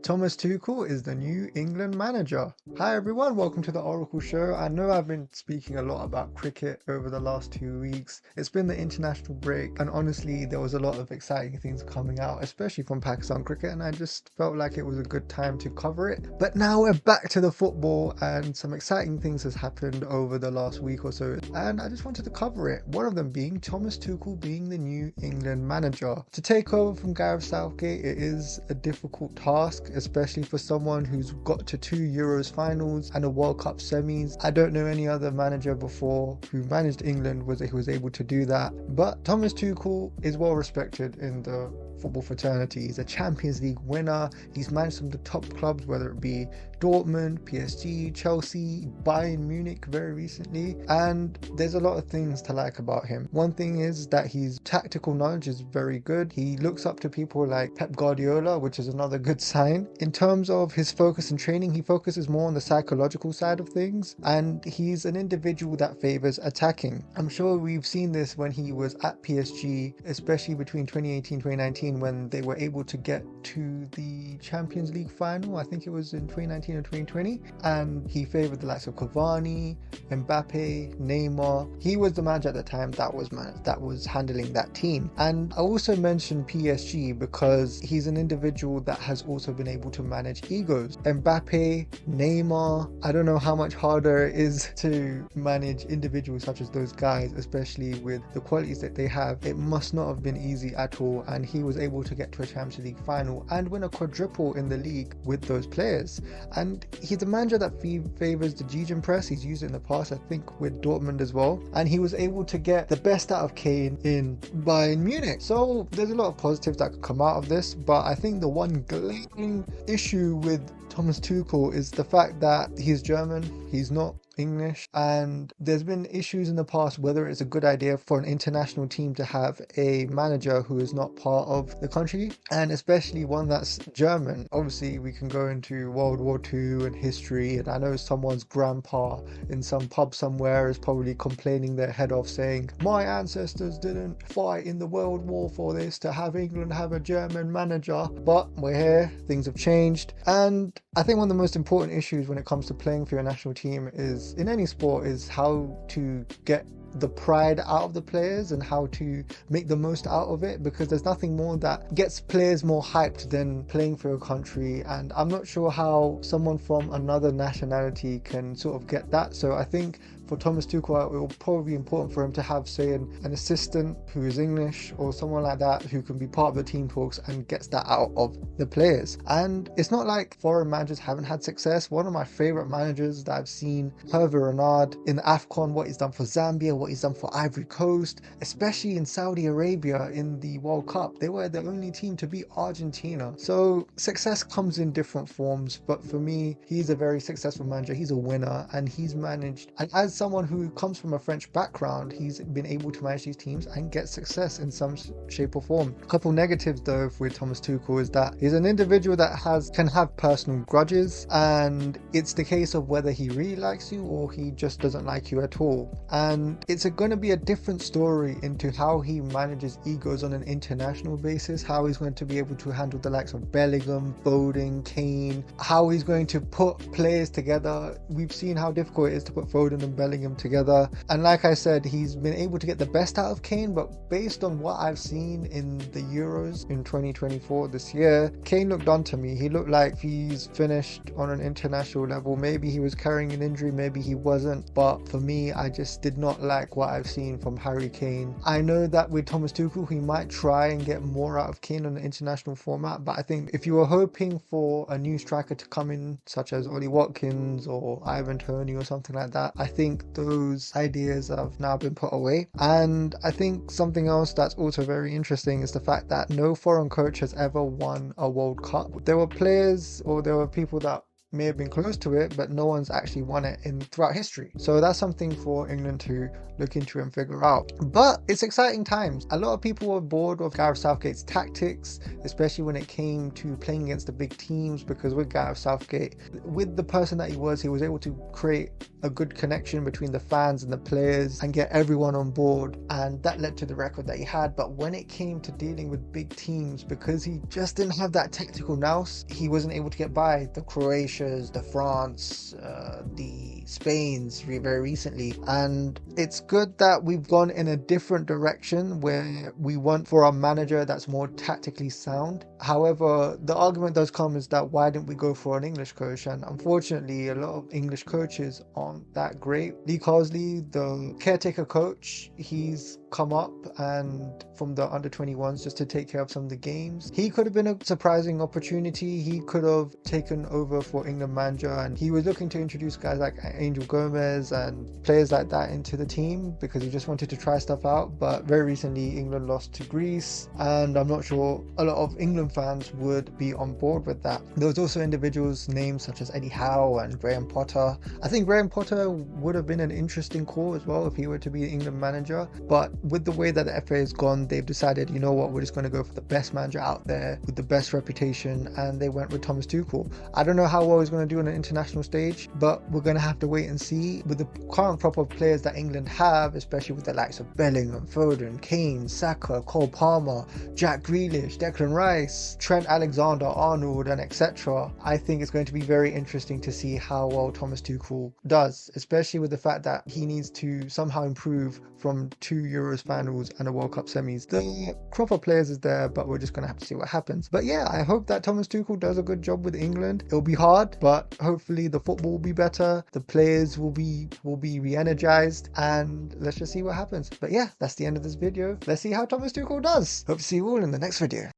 Thomas Tuchel is the new England manager. Hi everyone, welcome to the Oracle Show. I know I've been speaking a lot about cricket over the last 2 weeks. It's been the international break, and honestly, there was a lot of exciting things coming out, especially from Pakistan cricket, and I just felt like it was a good time to cover it. But now we're back to the football, and some exciting things has happened over the last week or so, and I just wanted to cover it. One of them being Thomas Tuchel being the new England manager. To take over from Gareth Southgate, it is a difficult task, especially for someone who's got to 2 Euros finals and a World Cup semis. I don't know any other manager before who managed England who was able to do that. But Thomas Tuchel is well respected in the football fraternity. He's a Champions League winner. He's managed some of the top clubs, whether it be Dortmund, PSG, Chelsea, Bayern Munich very recently, and there's a lot of things to like about him. One thing is that his tactical knowledge is very good. He looks up to people like Pep Guardiola, which is another good sign. In terms of his focus in training, he focuses more on the psychological side of things, and he's an individual that favors attacking. I'm sure we've seen this when he was at PSG, especially between 2018 2019, when they were able to get to the Champions League final. I think it was in 2019 or 2020, and he favored the likes of Cavani, Mbappe, Neymar. He was the manager at the time that was handling that team. And I also mentioned PSG because he's an individual that has also been able to manage egos. Mbappe, Neymar, I don't know how much harder it is to manage individuals such as those guys, especially with the qualities that they have. It must not have been easy at all, and he was able to get to a Champions League final and win a quadruple in the league with those players. And he's a manager that favors the Gegen press. He's used it in the past, I think, with Dortmund as well, and he was able to get the best out of Kane in Bayern Munich. So there's a lot of positives that could come out of this, but I think the one glaring issue with Thomas Tuchel is the fact that he's German, he's not English, and there's been issues in the past whether it's a good idea for an international team to have a manager who is not part of the country, and especially one that's German. Obviously we can go into World War II and history, and I know someone's grandpa in some pub somewhere is probably complaining their head off saying, my ancestors didn't fight in the World War for this to have England have a German manager. But we're here, things have changed, and I think one of the most important issues when it comes to playing for your national team is, in any sport, is how to get the pride out of the players and how to make the most out of it, because there's nothing more that gets players more hyped than playing for your country, and I'm not sure how someone from another nationality can sort of get that. So I think for Thomas Tuchel, it will probably be important for him to have, say, an assistant who is English or someone like that who can be part of the team talks and gets that out of the players. And it's not like foreign managers haven't had success. One of my favorite managers that I've seen, Hervé Renard, in the AFCON, what he's done for Zambia, what he's done for Ivory Coast, especially in Saudi Arabia in the World Cup. They were the only team to beat Argentina. So success comes in different forms, but for me, he's a very successful manager. He's a winner, and he's managed, and as someone who comes from a French background, he's been able to manage these teams and get success in some shape or form. A couple negatives though with Thomas Tuchel is that he's an individual that can have personal grudges, and it's the case of whether he really likes you or he just doesn't like you at all. And it's going to be a different story into how he manages egos on an international basis, how he's going to be able to handle the likes of Bellingham, Foden, Kane, how he's going to put players together. We've seen how difficult it is to put Foden and Bellingham together, and like I said, he's been able to get the best out of Kane, but based on what I've seen in the Euros in 2024 this year, Kane looked done to me. He looked like he's finished on an international level. Maybe he was carrying an injury, maybe he wasn't, but for me, I just did not like what I've seen from Harry Kane. I know that with Thomas Tuchel, he might try and get more out of Kane on an international format, but I think if you were hoping for a new striker to come in, such as Ollie Watkins or Ivan Toney or something like that, I think those ideas have now been put away. And I think something else that's also very interesting is the fact that no foreign coach has ever won a World Cup. There were players, or there were people that may have been close to it, but no one's actually won it throughout history. So that's something for England to look into and figure out. But it's exciting times. A lot of people were bored of Gareth Southgate's tactics, especially when it came to playing against the big teams, because with Gareth Southgate, with the person that he was able to create a good connection between the fans and the players and get everyone on board, and that led to the record that he had. But when it came to dealing with big teams, because he just didn't have that tactical nous, he wasn't able to get by the Croatias, the France, the Spains very recently. And it's good that we've gone in a different direction where we want for our manager that's more tactically sound. However, the argument does come is that why didn't we go for an English coach? And unfortunately, a lot of English coaches aren't that great. Lee Carsley, the caretaker coach, he's come up and from the under-21s just to take care of some of the games. He could have been a surprising opportunity. He could have taken over for England manager, and he was looking to introduce guys like Angel Gomez and players like that into the team because he just wanted to try stuff out. But very recently England lost to Greece, and I'm not sure a lot of England fans would be on board with that. There was also individuals names such as Eddie Howe and Graham Potter. I think Graham Potter would have been an interesting call as well if he were to be the England manager, but with the way that the FA has gone, they've decided, you know what, we're just going to go for the best manager out there with the best reputation, and they went with Thomas Tuchel. I don't know how well he's going to do on an international stage, but we're going to have to wait and see. With the current crop of players that England have, especially with the likes of Bellingham, Foden, Kane, Saka, Cole Palmer, Jack Grealish, Declan Rice, Trent Alexander-Arnold, and etc., I think it's going to be very interesting to see how well Thomas Tuchel does, especially with the fact that he needs to somehow improve from 2 Euros finals and a World Cup semis. The crop of players is there, but we're just going to have to see what happens. But yeah, I hope that Thomas Tuchel does a good job with England. It'll be hard, but hopefully the football will be better, the players will be re-energized, and let's just see what happens. But yeah, that's the end of this video. Let's see how Thomas Tuchel does. Hope to see you all in the next video.